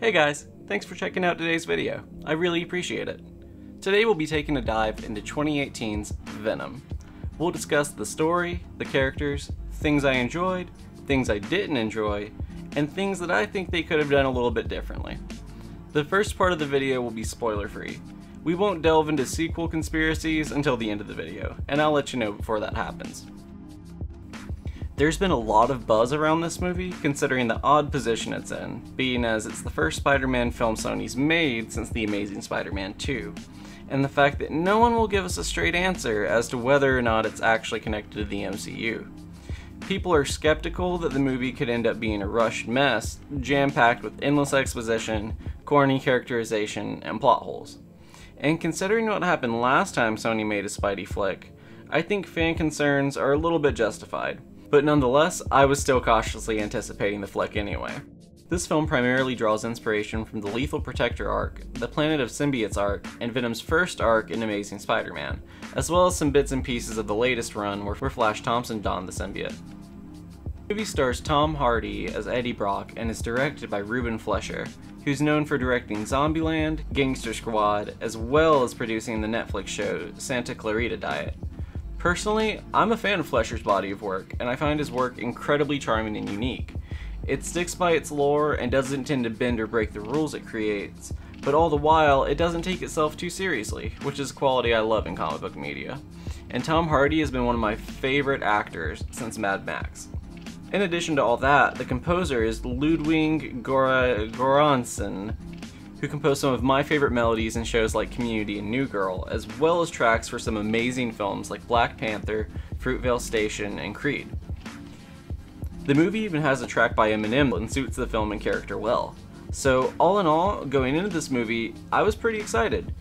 Hey guys, thanks for checking out today's video. I really appreciate it. Today we'll be taking a dive into 2018's Venom. We'll discuss the story, the characters, things I enjoyed, things I didn't enjoy, and things that I think they could have done a little bit differently. The first part of the video will be spoiler free. We won't delve into sequel conspiracies until the end of the video, and I'll let you know before that happens. There's been a lot of buzz around this movie, considering the odd position it's in, being as it's the first Spider-Man film Sony's made since The Amazing Spider-Man 2, and the fact that no one will give us a straight answer as to whether or not it's actually connected to the MCU. People are skeptical that the movie could end up being a rushed mess, jam-packed with endless exposition, corny characterization, and plot holes. And considering what happened last time Sony made a Spidey flick, I think fan concerns are a little bit justified. But nonetheless, I was still cautiously anticipating the flick anyway. This film primarily draws inspiration from the Lethal Protector arc, the Planet of Symbiotes arc, and Venom's first arc in Amazing Spider-Man, as well as some bits and pieces of the latest run where Flash Thompson donned the symbiote. The movie stars Tom Hardy as Eddie Brock and is directed by Ruben Fleischer, who's known for directing Zombieland, Gangster Squad, as well as producing the Netflix show Santa Clarita Diet. Personally, I'm a fan of Fleischer's body of work, and I find his work incredibly charming and unique. It sticks by its lore and doesn't tend to bend or break the rules it creates, but all the while, it doesn't take itself too seriously, which is a quality I love in comic book media. And Tom Hardy has been one of my favorite actors since Mad Max. In addition to all that, the composer is Ludwig Göransson, who composed some of my favorite melodies in shows like Community and New Girl, as well as tracks for some amazing films like Black Panther, Fruitvale Station, and Creed. The movie even has a track by Eminem and suits the film and character well. So all in all, going into this movie, I was pretty excited.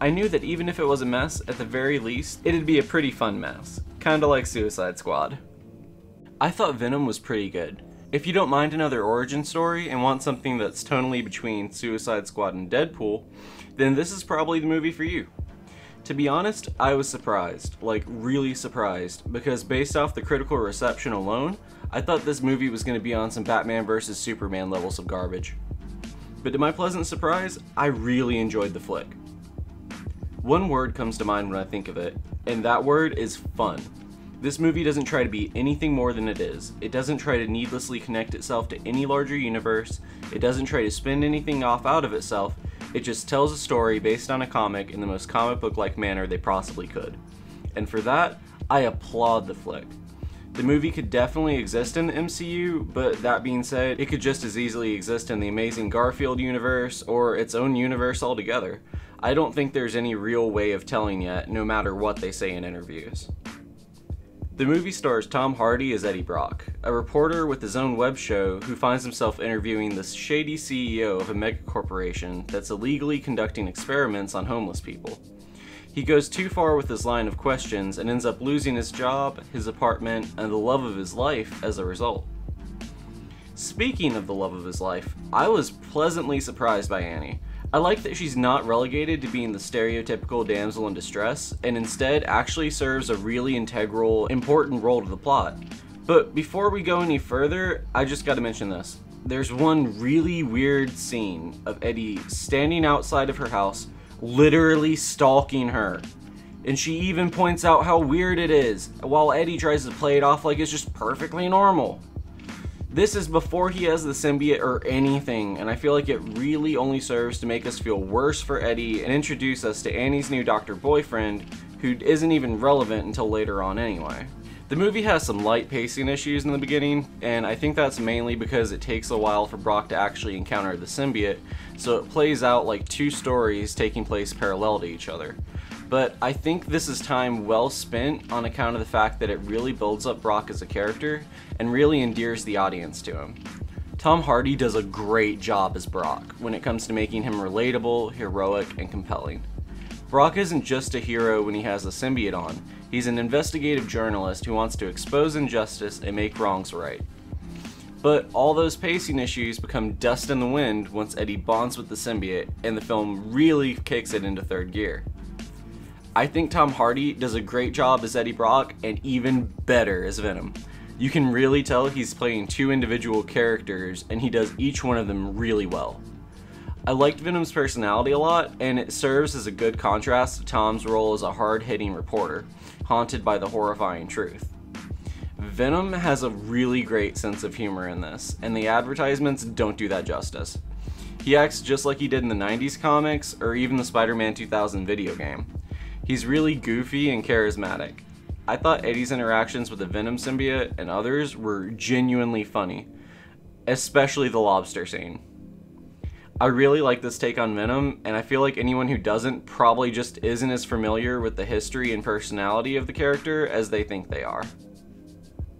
I knew that even if it was a mess, at the very least, it'd be a pretty fun mess, kinda like Suicide Squad. I thought Venom was pretty good. If you don't mind another origin story and want something that's tonally between Suicide Squad and Deadpool, then this is probably the movie for you. To be honest, I was surprised, like really surprised, because based off the critical reception alone, I thought this movie was going to be on some Batman vs Superman levels of garbage. But to my pleasant surprise, I really enjoyed the flick. One word comes to mind when I think of it, and that word is fun. This movie doesn't try to be anything more than it is. It doesn't try to needlessly connect itself to any larger universe. It doesn't try to spin anything off out of itself. It just tells a story based on a comic in the most comic book-like manner they possibly could. And for that, I applaud the flick. The movie could definitely exist in the MCU, but that being said, it could just as easily exist in the Amazing Garfield universe or its own universe altogether. I don't think there's any real way of telling yet, no matter what they say in interviews. The movie stars Tom Hardy as Eddie Brock, a reporter with his own web show who finds himself interviewing the shady CEO of a megacorporation that's illegally conducting experiments on homeless people. He goes too far with his line of questions and ends up losing his job, his apartment, and the love of his life as a result. Speaking of the love of his life, I was pleasantly surprised by Annie. I like that she's not relegated to being the stereotypical damsel in distress, and instead actually serves a really integral, important role to the plot. But before we go any further, I just gotta mention this. There's one really weird scene of Eddie standing outside of her house, literally stalking her. And she even points out how weird it is, while Eddie tries to play it off like it's just perfectly normal. This is before he has the symbiote or anything, and I feel like it really only serves to make us feel worse for Eddie and introduce us to Annie's new doctor boyfriend, who isn't even relevant until later on anyway. The movie has some light pacing issues in the beginning, and I think that's mainly because it takes a while for Brock to actually encounter the symbiote, so it plays out like two stories taking place parallel to each other. But I think this is time well spent on account of the fact that it really builds up Brock as a character and really endears the audience to him. Tom Hardy does a great job as Brock when it comes to making him relatable, heroic, and compelling. Brock isn't just a hero when he has the symbiote on, he's an investigative journalist who wants to expose injustice and make wrongs right. But all those pacing issues become dust in the wind once Eddie bonds with the symbiote and the film really kicks it into third gear. I think Tom Hardy does a great job as Eddie Brock and even better as Venom. You can really tell he's playing two individual characters and he does each one of them really well. I liked Venom's personality a lot, and it serves as a good contrast to Tom's role as a hard-hitting reporter, haunted by the horrifying truth. Venom has a really great sense of humor in this, and the advertisements don't do that justice. He acts just like he did in the 90s comics, or even the Spider-Man 2000 video game. He's really goofy and charismatic. I thought Eddie's interactions with the Venom symbiote and others were genuinely funny, especially the lobster scene. I really like this take on Venom, and I feel like anyone who doesn't probably just isn't as familiar with the history and personality of the character as they think they are.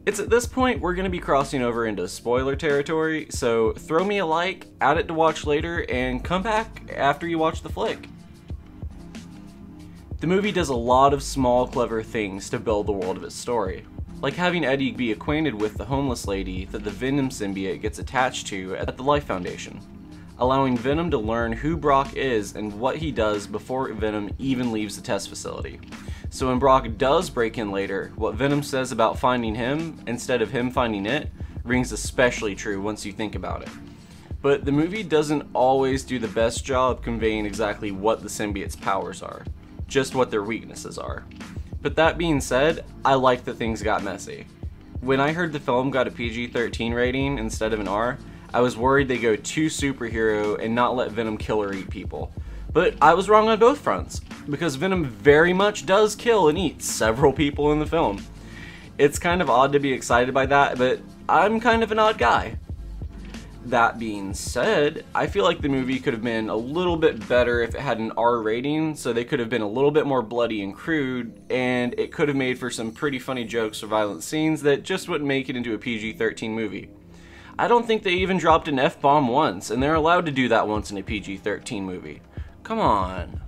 It's at this point we're going to be crossing over into spoiler territory, so throw me a like, add it to watch later, and come back after you watch the flick. The movie does a lot of small, clever things to build the world of its story, like having Eddie be acquainted with the homeless lady that the Venom symbiote gets attached to at the Life Foundation, allowing Venom to learn who Brock is and what he does before Venom even leaves the test facility. So when Brock does break in later, what Venom says about finding him instead of him finding it rings especially true once you think about it. But the movie doesn't always do the best job conveying exactly what the symbiote's powers are, just what their weaknesses are. But that being said, I like that things got messy. When I heard the film got a PG-13 rating instead of an R, I was worried they'd go too superhero and not let Venom kill or eat people. But I was wrong on both fronts, because Venom very much does kill and eat several people in the film. It's kind of odd to be excited by that, but I'm kind of an odd guy. That being said, I feel like the movie could have been a little bit better if it had an R rating, so they could have been a little bit more bloody and crude, and it could have made for some pretty funny jokes or violent scenes that just wouldn't make it into a PG-13 movie. I don't think they even dropped an F-bomb once, and they're allowed to do that once in a PG-13 movie. Come on.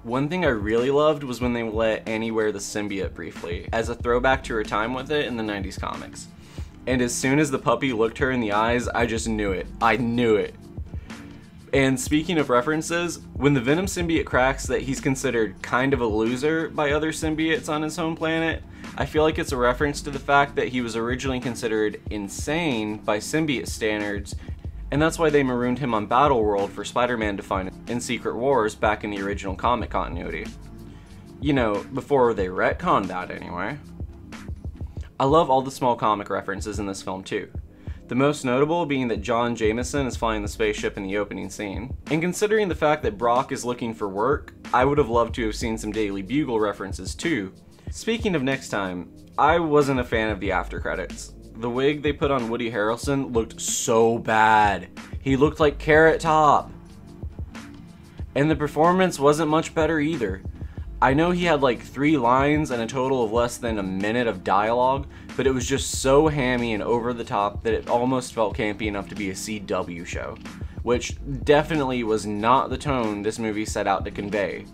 One thing I really loved was when they let Annie wear the symbiote briefly, as a throwback to her time with it in the 90s comics. And as soon as the puppy looked her in the eyes, I just knew it. I knew it. And speaking of references, when the Venom symbiote cracks that he's considered kind of a loser by other symbiotes on his home planet, I feel like it's a reference to the fact that he was originally considered insane by symbiote standards, and that's why they marooned him on Battleworld for Spider-Man to find in Secret Wars back in the original comic continuity. You know, before they retconned that anyway. I love all the small comic references in this film too. The most notable being that John Jameson is flying the spaceship in the opening scene. And considering the fact that Brock is looking for work, I would have loved to have seen some Daily Bugle references too. Speaking of next time, I wasn't a fan of the after credits. The wig they put on Woody Harrelson looked so bad. He looked like Carrot Top. And the performance wasn't much better either. I know he had like 3 lines and a total of less than a minute of dialogue, but it was just so hammy and over the top that it almost felt campy enough to be a CW show, which definitely was not the tone this movie set out to convey.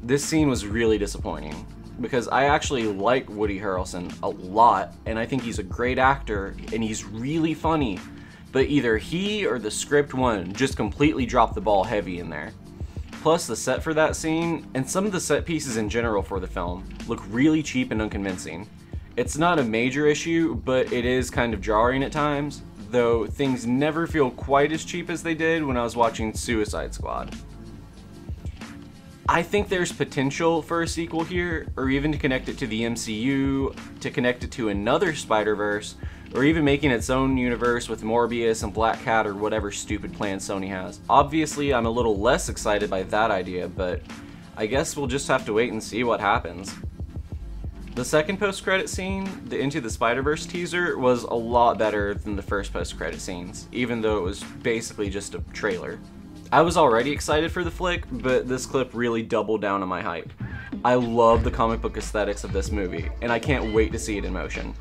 This scene was really disappointing, because I actually like Woody Harrelson a lot, and I think he's a great actor, and he's really funny, but either he or the script one just completely dropped the ball heavy in there. Plus, the set for that scene, and some of the set pieces in general for the film, look really cheap and unconvincing. It's not a major issue, but it is kind of jarring at times, though things never feel quite as cheap as they did when I was watching Suicide Squad. I think there's potential for a sequel here, or even to connect it to the MCU, to connect it to another Spider-Verse, or even making its own universe with Morbius and Black Cat or whatever stupid plan Sony has. Obviously, I'm a little less excited by that idea, but I guess we'll just have to wait and see what happens. The second post-credit scene, the Into the Spider-Verse teaser, was a lot better than the first post-credit scenes, even though it was basically just a trailer. I was already excited for the flick, but this clip really doubled down on my hype. I love the comic book aesthetics of this movie, and I can't wait to see it in motion.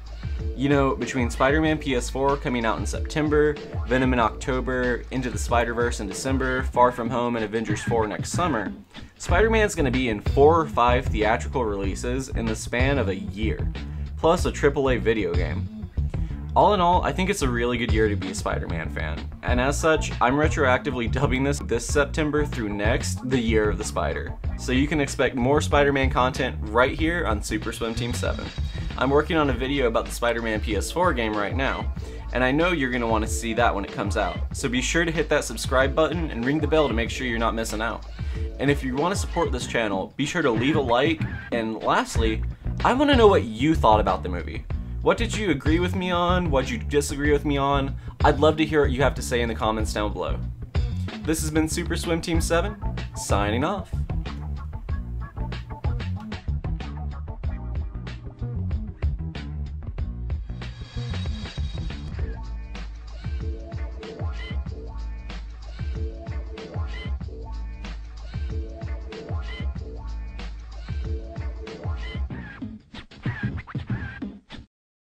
You know, between Spider-Man PS4 coming out in September, Venom in October, Into the Spider-Verse in December, Far From Home and Avengers 4 next summer, Spider-Man's gonna be in 4 or 5 theatrical releases in the span of a year, plus a AAA video game. All in all, I think it's a really good year to be a Spider-Man fan, and as such, I'm retroactively dubbing this September through next the Year of the Spider. So you can expect more Spider-Man content right here on Super Swim Team 7. I'm working on a video about the Spider-Man PS4 game right now, and I know you're going to want to see that when it comes out. So be sure to hit that subscribe button and ring the bell to make sure you're not missing out. And if you want to support this channel, be sure to leave a like, and lastly, I want to know what you thought about the movie. What did you agree with me on? What did you disagree with me on? I'd love to hear what you have to say in the comments down below. This has been Super Swim Team 7, signing off.